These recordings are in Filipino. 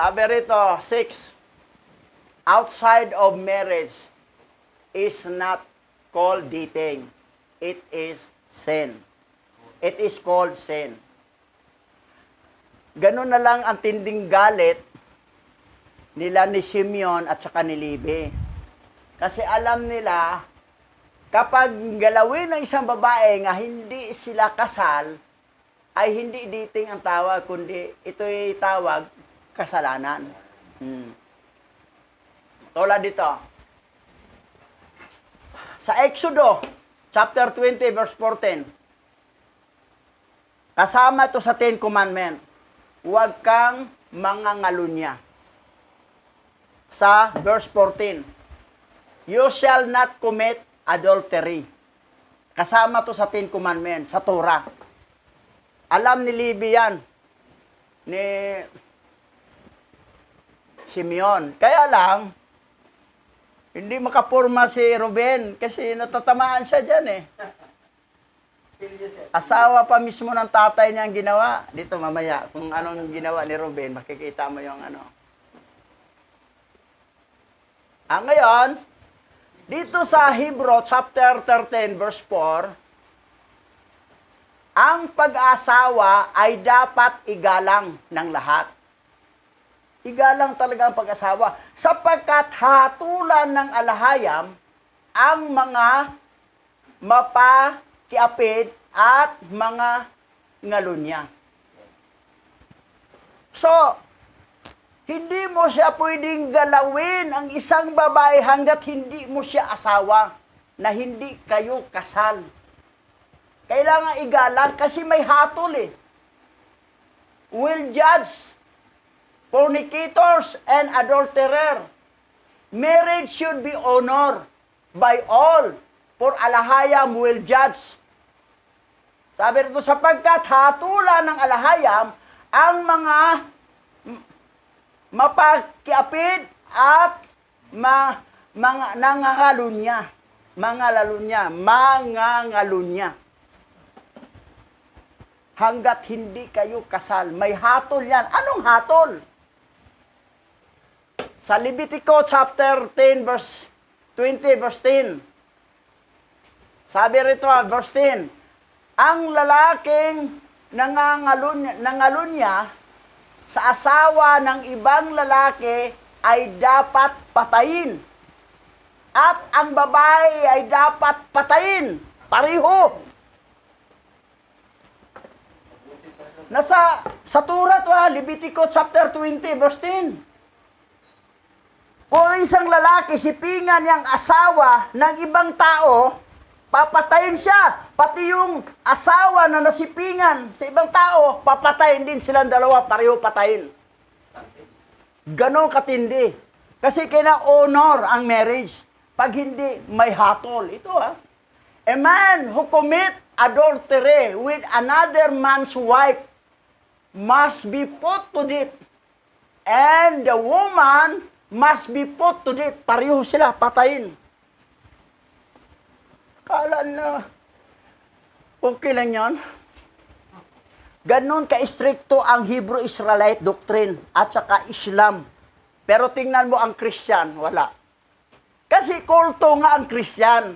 Sabi rito, 6. Outside of marriage is not called dating. It is sin. It is called sin. Ganun na lang ang tinding galit nila ni Simeon at saka ni Levi. Kasi alam nila, kapag galawin ng isang babae nga hindi sila kasal, ay hindi dating ang tawag, kundi ito'y tawag kasalanan. Tulad dito. Sa Exodo, chapter 20, verse 14. Kasama ito sa Ten Commandments. Huwag kang mangangalunya. Sa verse 14. You shall not commit adultery. Kasama to sa Ten Commandments, sa Torah. Alam ni Levi yan, ni Simeon. Kaya lang, hindi makapurma si Ruben kasi natatamaan siya dyan eh. Asawa pa mismo ng tatay niya ang ginawa. Dito mamaya, kung anong ginawa ni Ruben, makikita mo yung ano. Ngayon, dito sa Hebrew chapter 13 verse 4, ang pag-asawa ay dapat igalang ng lahat. Igalang talaga ang pag-asawa. Sapagkat hatulan ng alahayam ang mga mapakiapid at mga ngalunya. So, hindi mo siya pwedeng galawin ang isang babae hanggat hindi mo siya asawa na hindi kayo kasal. Kailangan igalang kasi may hatol eh. Will judge fornicators and adulterer. Marriage should be honored by all, for alahayam will judge. Sabi rito, sapagkat hatulan ng alahayam ang mga mapakiapid at mga nangangalunya. Mangangalunya. Hanggat hindi kayo kasal, may hatol yan. Anong hatol? Sa Levitico chapter 10 verse 20 verse 10. Sabi rito, verse 10. Ang lalaking nangalunya sa asawa ng ibang lalaki ay dapat patayin. At ang babae ay dapat patayin. Pareho. Sa Torah to, Levitico chapter 20 verse 10. Kung isang lalaki sipingan niyang asawa ng ibang tao, papatayin siya. Pati yung asawa na nasipingan sa ibang tao, papatayin din silang dalawa, pareho patayin. Ganon katindi. Kasi kina-honor ang marriage. Pag hindi, may hatol. Ito a man who commit adultery with another man's wife must be put to death. And the woman must be put to death. Pareho sila, patayin. Kala na, okay lang yan. Ganon ka-stricto ang Hebrew Israelite doctrine at saka Islam. Pero tingnan mo ang Christian, wala. Kasi kulto nga ang Christian.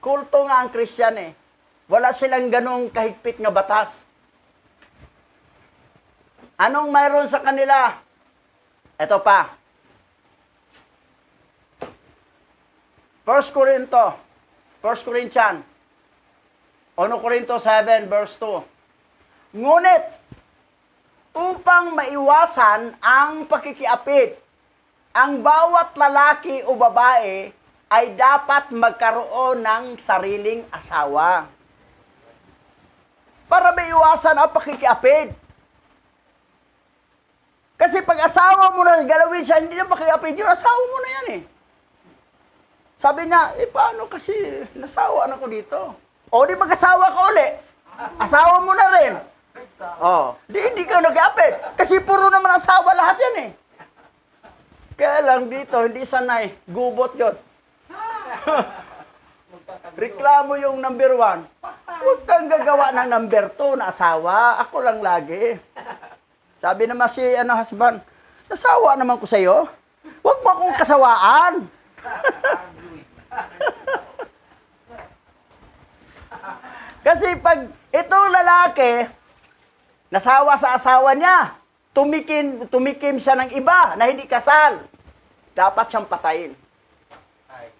Kulto nga ang Christian eh. Wala silang ganong kahigpit nga batas. Anong mayroon sa kanila? Ito pa. 1 Corinthians 1 Corinto 7 verse 2. Ngunit, upang maiwasan ang pakikiapid, ang bawat lalaki o babae ay dapat magkaroon ng sariling asawa. Para maiwasan ang pakikiapid. Kasi pag asawa mo na, galawin siya, hindi na pakikiapid yun, asawa mo na yan eh. Sabi niya, paano kasi nasawa na ko dito? O di mag-asawa ka uli. Asawa mo na rin. Hindi ka nag-apit. Kasi puro naman asawa lahat yan eh. Kaya lang dito, hindi sanay. Gubot yun. Reklamo yung number 1. Huwag kang gagawa ng number 2 na asawa. Ako lang lagi. Sabi naman si husband, nasawa naman ko sa'yo. Huwag mo akong kasawaan. Kasi pag itong lalaki, nasawa sa asawa niya, tumikim siya ng iba na hindi kasal, dapat siyang patayin.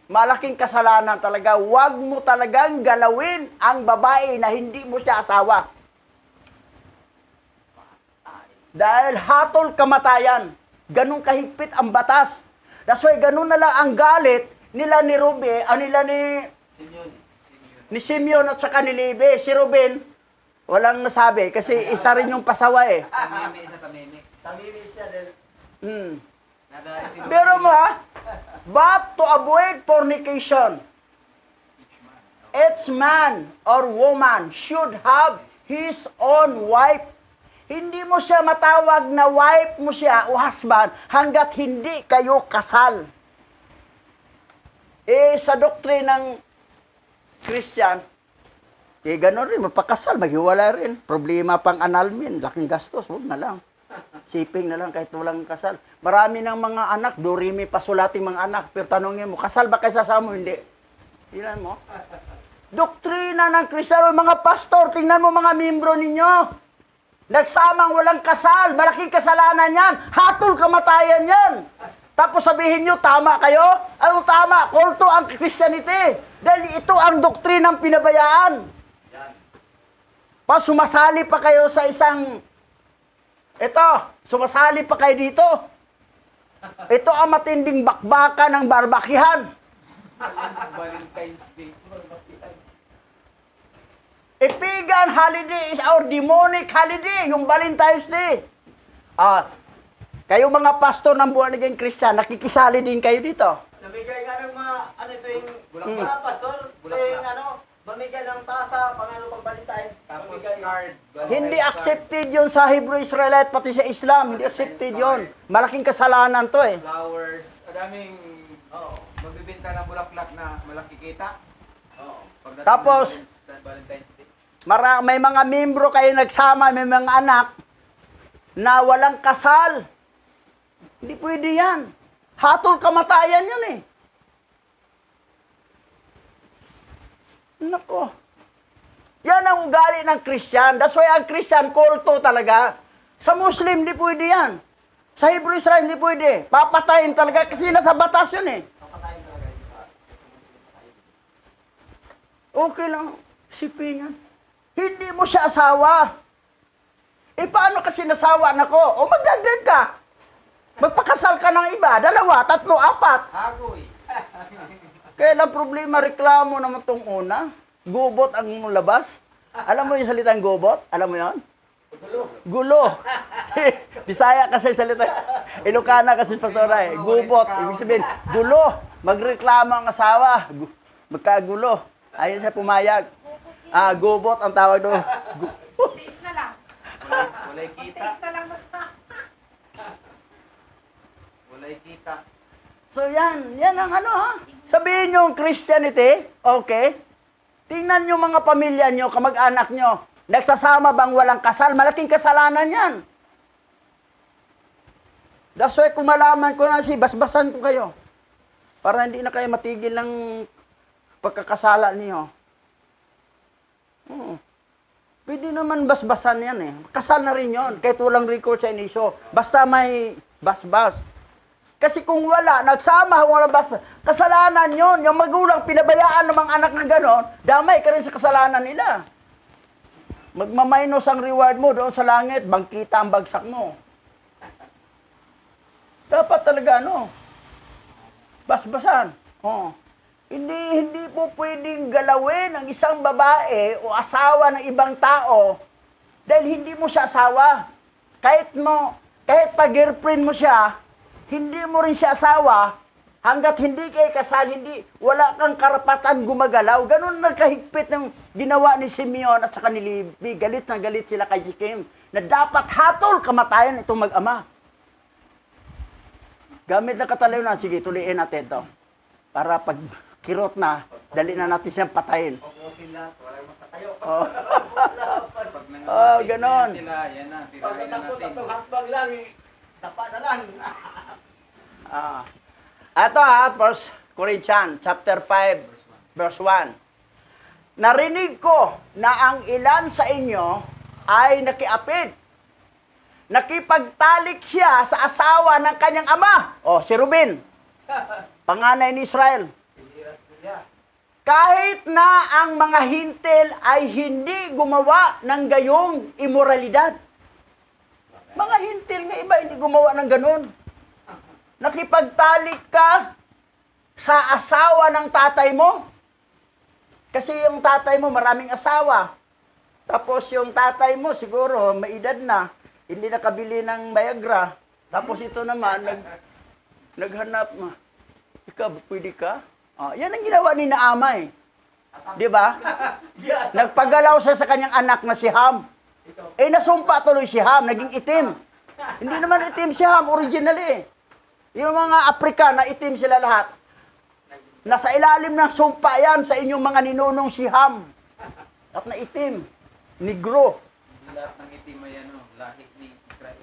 Malaking kasalanan talaga. Huwag mo talagang galawin ang babae na hindi mo siya asawa. Dahil hatol kamatayan. Ganun kahigpit ang batas. That's why ganun na lang ang galit nila ni Ruben, ni Simeon at saka ni Levi. Si Ruben, walang nasabi kasi isa rin yung pasawa eh. Tamimi siya din. Pero mo but to avoid fornication, each man or woman should have his own wife. Hindi mo siya matawag na wife mo siya o husband hanggat hindi kayo kasal. Sa doktrin ng Christian, gano'n rin, magpakasal, maghiwala rin. Problema pang annulment, laking gastos, huwag na lang. Shipping na lang kahit walang kasal. Marami ng mga anak, dorimi pasulating mga anak. Pero tanongin mo, kasal ba kayo sa mo? Hindi. Tingnan mo. Doktrina ng Kristiyano, mga pastor, tingnan mo mga membro ninyo. Nagsamang walang kasal, malaking kasalanan yan. Hatol kamatayan yan. Tapos sabihin nyo, tama kayo? Anong tama? Kulto ang Christianity. Dahil ito ang doktrinang pinabayaan. Sumasali pa kayo sa isang... Ito, sumasali pa kayo dito. Ito ang matinding bakbaka ng barbakihan. Valentine's Day. Pagan holiday is our demonic holiday, yung Valentine's Day. Kayo mga pastor ng buwan naging Christian, nakikisali din kayo dito. Namigay nga ng mga, mga pastor, mamigay ng tasa, pang Valentine's. Tapos card. Hindi accepted yun sa Hebrew Israelite, pati sa Islam. Hindi accepted yun. Malaking kasalanan to eh. Flowers. Adaming magbibinta ng bulaklak na malaki kita. Tapos, Valentine's Day. may mga membro kayo nagsama, may mga anak na walang kasal. Hindi pwede yan. Hatol kamatayan yun eh. Nako. Yan ang ugali ng Christian. That's why ang Christian, kulto talaga. Sa Muslim, hindi pwede yan. Sa Hebrew Israel, hindi pwede. Papatayin talaga kasi nasa batas yun eh. Papatayin talaga yun sa Okay lang. Sipingan. Hindi mo siya asawa. Paano kasi nasawa na ko? Magdagdag ka. Magpakasal ka ng iba. 2, 3, 4. Agoy. Kaya lang problema, reklamo naman itong una. Gubot ang labas. Alam mo yung salitang gubot? Alam mo yon? Gulo. Bisaya kasi salita. Ilocana kasi pastora eh. Gubot. Ibig sabihin, gulo. Magreklamo ang asawa. Magkagulo. Ayun siya pumayag. Gubot ang tawag doon. Tiis na lang. Walay kita. Tiis na lang basta. Walay kita. So yan ang Sabihin nyo Christianity, okay? Tingnan nyo mga pamilya nyo, kamag-anak nyo. Nagsasama bang walang kasal? Malaking kasalanan yan. That's why kung malaman ko na basbasan ko kayo. Para hindi na kayo matigil ng pagkakasala niyo. Pwede naman basbasan yan eh. Kasal na rin yon, kahit walang record sa iniso. Basta may basbas. Kasi kung wala, nagsama, wala basbas, kasalanan yon. Yung magulang, pinabayaan ng mga anak ng ganon, damay ka rin sa kasalanan nila. Magmamaynos ang reward mo doon sa langit, bangkita ang bagsak mo. Dapat talaga, basbasan. Hindi po pwedeng galawin ang isang babae o asawa ng ibang tao dahil hindi mo siya asawa. Kahit pag-girlfriend mo siya, hindi mo rin siya asawa, hanggat hindi kayo kasal, wala kang karapatan gumagalaw. Ganun nagkahigpit ng ginawa ni Simeon at saka ni Levi. Galit na galit sila kay Sikim na dapat hatol kamatayan itong mag-ama. Gamit na katalayunan, sige, tuliin natin ito. Para pag kirot na, dali na natin siyang patayin. Opo sila, walang makatayo. Oh. Pag Oh, business ganon. Sila, yan na, tirahin na Pagkatapos natin. atong hakbag lang, tapa na lang. Ah. Ito First Corinthians chapter 5 verse 1. Narinig ko na ang ilan sa inyo ay nakiapid. Nakipagtalik siya sa asawa ng kanyang ama. O, si Ruben, panganay ni Israel. Kahit na ang mga hintil ay hindi gumawa ng gayong imoralidad. Mga hintil nga iba hindi gumawa ng ganon. Nakipagtalik ka sa asawa ng tatay mo. Kasi yung tatay mo maraming asawa. Tapos yung tatay mo siguro may edad na, hindi nakabili ng Viagra. Tapos ito naman, naghanap mo. Ikaw, pwede ka? Ah, yan ang ginawa ni Naamay. Di ba? Nagpagalaw siya sa kanyang anak na si Ham. Eh, nasumpa tuloy si Ham, naging itim. Hindi naman itim si Ham, originally. Yung mga Afrika na itim sila lahat. Nasa ilalim ng sumpa yan sa inyong mga ninunong si Ham. At na itim. Negro. Lahat ng itim ay ano, lahi ni Israel.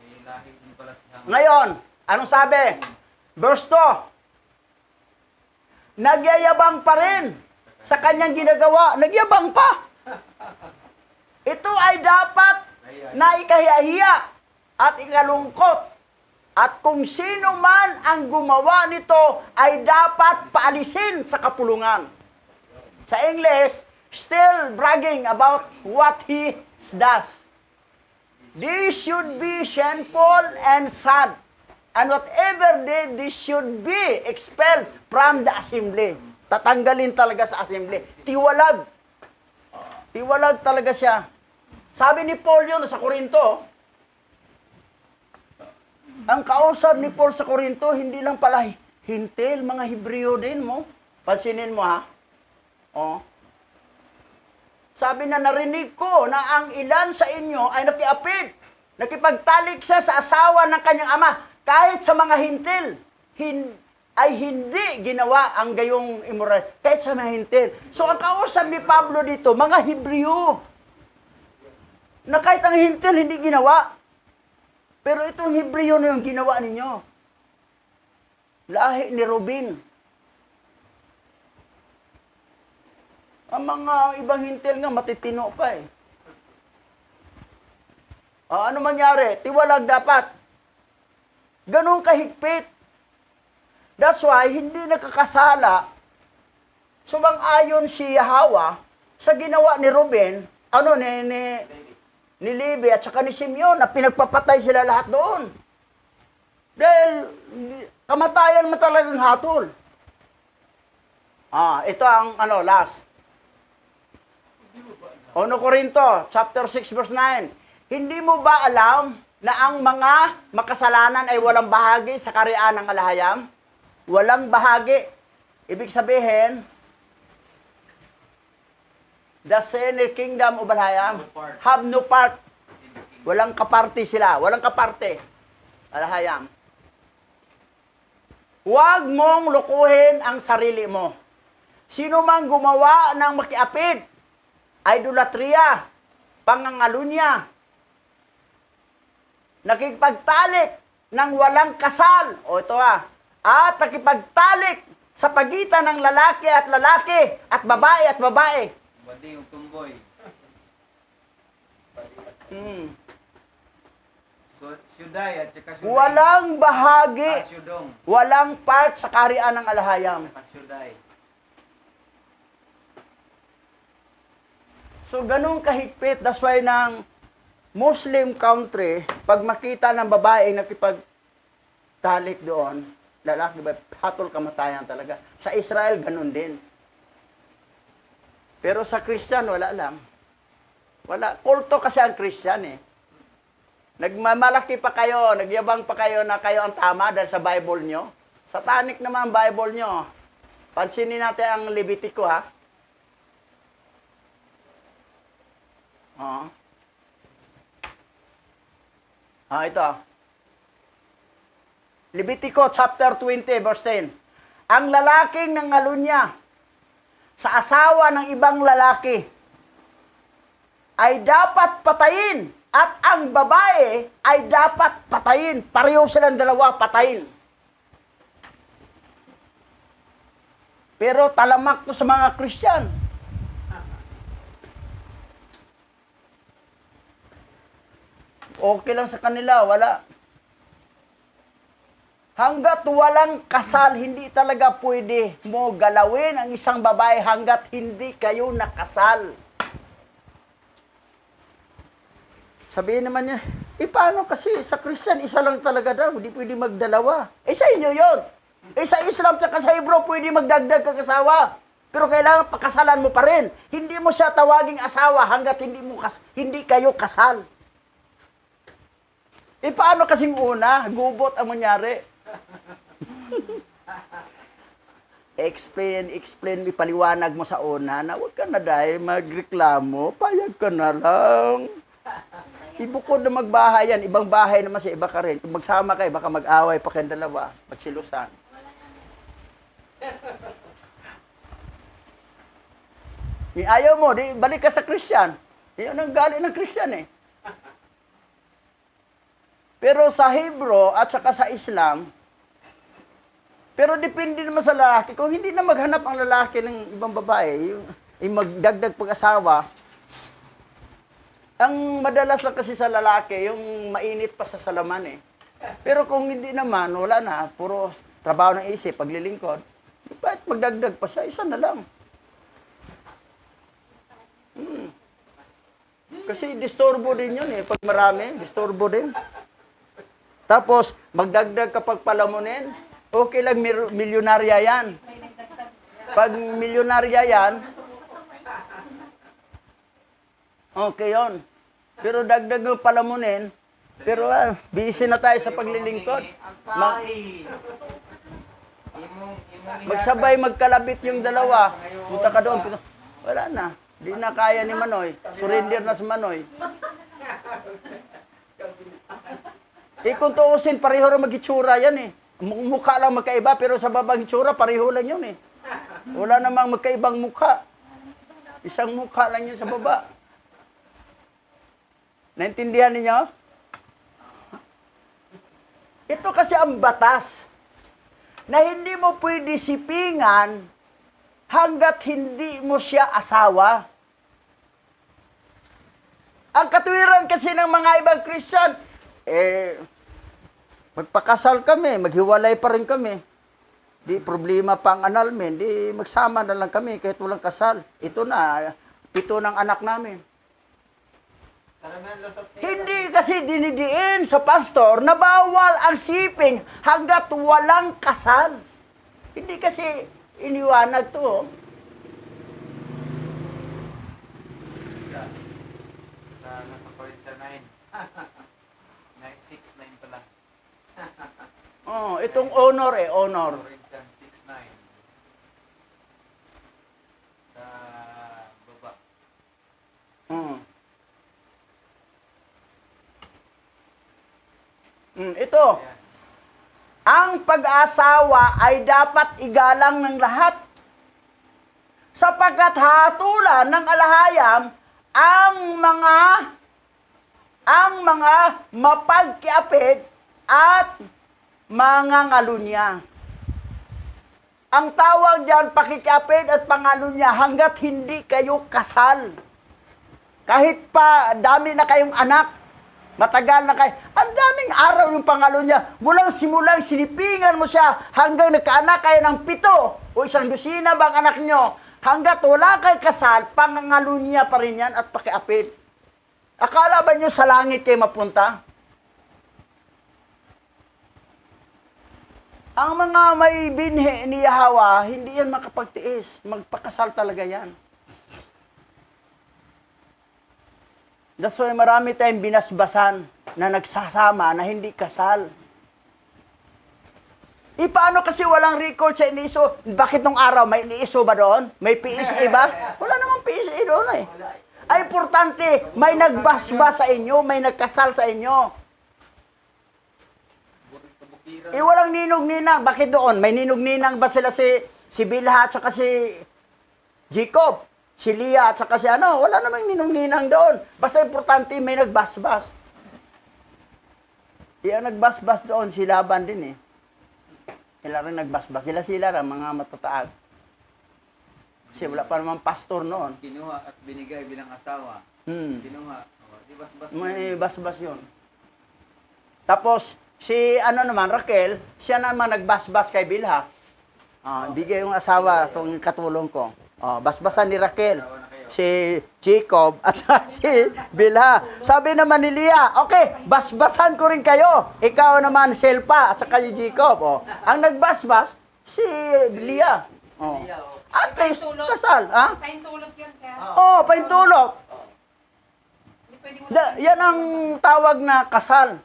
May lahi din pala si Ham. Ngayon, anong sabi? Verse 2. Nagyayabang pa rin sa kanyang ginagawa. Nagyabang pa. Ito ay dapat na ikahiya at ikalungkot. At kung sino man ang gumawa nito ay dapat paalisin sa kapulungan. Sa English, still bragging about what he does. This should be shameful and sad. And whatever did, this should be expelled from the assembly. Tatanggalin talaga sa assembly. Tiwalag. Tiwalag talaga siya. Sabi ni Paul yun sa Korinto, ang kausap ni Paul sa Korinto, hindi lang pala hintil, mga Hebreo din mo. Pansinin mo ha. Oh. Sabi na narinig ko na ang ilan sa inyo ay nakiapid. Nakipagtalik siya sa asawa ng kanyang ama. Kahit sa mga hintil, ay hindi ginawa ang gayong immoral. Kahit sa mga hintil. So ang kausap ni Pablo dito, mga Hebreo. Na kahit ang hintil hindi ginawa. Pero itong Hebreo na yung ginawa ninyo. Lahi ni Ruben. Ang mga ibang hintil nga matitino pa eh. Ano mangyari? Tiwalag dapat. Ganun kahigpit. That's why, hindi nakakasala. Sumang-ayon si Hawa sa ginawa ni Ruben, ni Levi at saka ni Simeon na pinagpapatay sila lahat doon. Dahil kamatayan mo talagang hatol. Ito ang last. 1 Corinto, chapter 6, verse 9. Hindi mo ba alam na ang mga makasalanan ay walang bahagi sa kaharian ng alahayam? Walang bahagi. Ibig sabihin, the sinner kingdom of alahayam have no part. Walang kaparte sila. Walang kaparte. Alahayam. Huwag mong lukuhin ang sarili mo. Sino mang gumawa ng makiapid, idolatria, pangangalunya, nakipagtalik ng walang kasal, at nakipagtalik sa pagitan ng lalaki at babae. Badi yung tumboy. So, syuday at saka syuday. Walang bahagi, Syudong. walang part sa kaharian ng alahayam. Syuday. So, ganun kahigpit. That's why ng Muslim country, pag makita ng babae nakipagtalik doon, lalaki ba, hatol kamatayan talaga. Sa Israel, ganun din. Pero sa Christian, wala lang. Wala. Kulto kasi ang Christian eh. Nagmamalaki pa kayo, nagyabang pa kayo na kayo ang tama dahil sa Bible nyo. Satanic naman ang Bible nyo. Pansinin natin ang Levitico ha. Ito. Levitico chapter 20 verse 10. Ang lalaking nangalunya sa asawa ng ibang lalaki ay dapat patayin at ang babae ay dapat patayin. Pareho silang dalawa patayin. Pero talamak to sa mga Christian. Okay lang sa kanila, wala. Hanggat walang kasal, hindi talaga pwede mo galawin ang isang babae hanggat hindi kayo nakasal. Sabihin naman niya, paano kasi sa Christian, isa lang talaga daw, hindi pwede magdalawa. Sa inyo yun. Sa Islam at sa Hebrew, pwede magdagdag kang asawa. Pero kailangan pakasalan mo pa rin. Hindi mo siya tawaging asawa hanggat hindi kayo kasal. Paano kasing una? Gubot ang mangyari. Explain, paliwanag mo sa una na huwag ka na dahil magreklamo, payag ka na lang. Ibukod na magbahay yan, ibang bahay naman sa iba ka rin. Kung magsama kayo, baka mag-away pa kayong dalawa, magsilusan. Ayaw mo, di balik ka sa Christian. Yan ang galing ng Christian eh. Pero sa Hebrew at saka sa Islam, pero depende naman sa lalaki. Kung hindi na maghanap ang lalaki ng ibang babae, yung magdagdag pag-asawa, ang madalas lang kasi sa lalaki, yung mainit pa sa salaman eh. Pero kung hindi naman, wala na, puro trabaho ng isip, paglilingkod, bakit magdagdag pa siya? Isa na lang. Kasi disturbo din yun eh. Pag marami, disturbo din. Tapos, magdagdag kapag palamunin, okay lang milyonarya yan. Pag milyonarya yan, okay yon. Pero dagdag ng palamunin, pero busy na tayo sa paglilingkod. Magsabay, magkalabit yung dalawa. Punta ka doon. Wala na. Di na kaya ni Manoy. Surrender na si Manoy. Kung tuusin, pareho rin mag-itsura yan eh. Mukha lang magkaiba, pero sa babang itsura, pareho lang yun eh. Wala namang magkaibang mukha. Isang mukha lang yun sa baba. Naintindihan ninyo? Ito kasi ang batas na hindi mo pwede sipingan hanggat hindi mo siya asawa. Ang katwiran kasi ng mga ibang Christian, magpakasal kami, maghiwalay pa rin kami. Di problema pang annulment, di magsama na lang kami kahit walang kasal. Ito na, 7 ng anak namin. Hindi kasi dinidiin sa pastor na bawal ang siping hanggat walang kasal. Hindi kasi iniwanag to. Sa nasa Corinthians 9. 6:9 pala. Itong honor honor. Corinthians 6:9. Sa baba. Ito. Ayan. Ang pag-asawa ay dapat igalang ng lahat. Sapagkat hatulan ng alahayam ang mga mapagkiapid at mga ngalunya. Ang tawag diyan pakikiapid at pangalunya hanggat hindi kayo kasal. Kahit pa dami na kayong anak, matagal na kayo, ang daming araw yung pangalo niya. Mulang simulang sinipingan mo siya hanggang nagkaanak kayo ng 7 o 1 dosina bang anak nyo. Hanggat wala kayo kasal, pangangalo niya pa rin yan at pakiapid. Akala ba nyo sa langit kayo mapunta? Ang mga may binhi ni Yahweh, hindi yan makapagtiis. Magpakasal talaga yan. That's why marami tayong binasbasan na nagsasama na hindi kasal. Paano kasi walang record sa iniso? Bakit nung araw may iniso ba doon? May PSA ba? Wala namang PSA doon eh. Ay, importante, may nagbasbas sa inyo, may nagkasal sa inyo. Walang ninog-ninang. Bakit doon? May ninog-ninang ba sila si Bilha at saka si Jacob? Si Leah at saka si ano, wala namang ninong-ninang doon. Basta importante may nagbasbas. Yung nagbasbas doon, si Laban din eh. Sila rin nagbasbas. Sila rin, mga matataag. Kasi wala pa naman pastor noon. Kinuha at binigay bilang asawa. Kinuha. Oh, di basbas. May basbas yun. Tapos, si ano naman, Raquel, siya naman nagbasbas kay Bilha. Bigay yung asawa, itong katulong ko. Basbasan ni Raquel. Asawa na kayo. Si Jacob at saka si Bilha. Sabi naman ni Leah, okay, basbasan ko rin kayo. Ikaw naman, Selpa, at saka si Jacob. Ang nagbasbas, si Leah. At least, kasal. Ha? Paintulog yan kaya. Paintulog. Hindi pwede mo Yan ang tawag na kasal.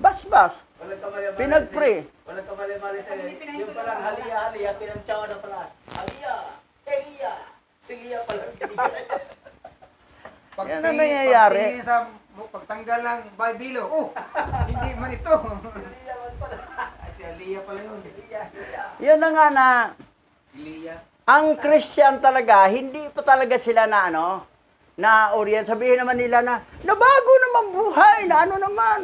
Basbas. Walang kamali-mali. Pinag-pray. Walang kamali-mali sa Hindi pinahintulot yung palang ako. haliya, pinantsawa na pala. Haliya, Elia, si Lia pala. Yan ang nangyayari. Pagtingin sa pagtanggal ng Bibilo, hindi man ito. Lia man pala. Si Aliyah pala yun. Lia. Yan na nga na, Leah. ang Christian talaga, hindi pa talaga sila na na orient. Sabihin naman nila na, nabago naman buhay, na ano naman.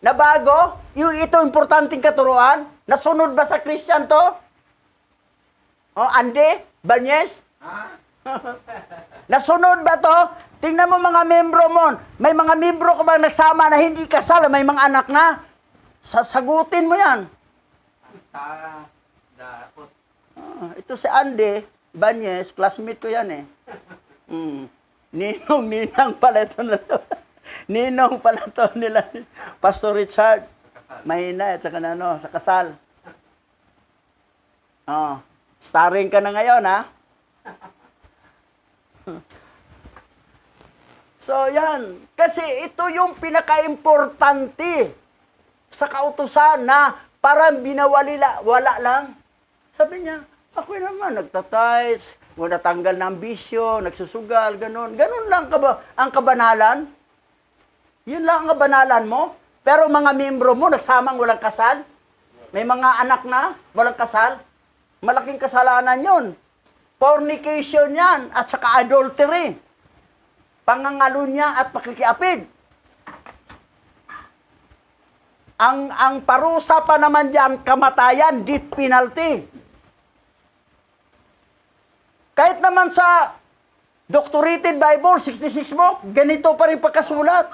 Nabago? Yung ito importanteng katuruan? Nasunod ba sa Christian to? Ande? Banyes? Ha? Nasunod ba to? Tingnan mo mga membro mo. May mga membro ka ba nagsama na hindi kasal, may mga anak na? Sasagutin mo yan. Dapat. Ito si Andy Banyes, classmate ko yan eh. Ninang pala ito na to. Ninong pala to nila. Pastor Richard. Mahina at saka sa kasal. Starring ka na ngayon ha. So yan, kasi ito yung pinaka-importante sa kautusan na parang wala lang. Sabi niya, ako naman nagtatights, natanggal ng bisyo, nagsusugal, ganun. Ganun lang ang kabanalan. Yun lang ang kabanalan mo. Pero mga membro mo, nagsamang walang kasal. May mga anak na, walang kasal. Malaking kasalanan yun. Fornication yan, at saka adultery. Pangangalunya at pakikiapid. Ang parusa pa naman diyan, kamatayan, death penalty. Kahit naman sa Doctorated Bible, 66 book, ganito pa rin pagkasulat.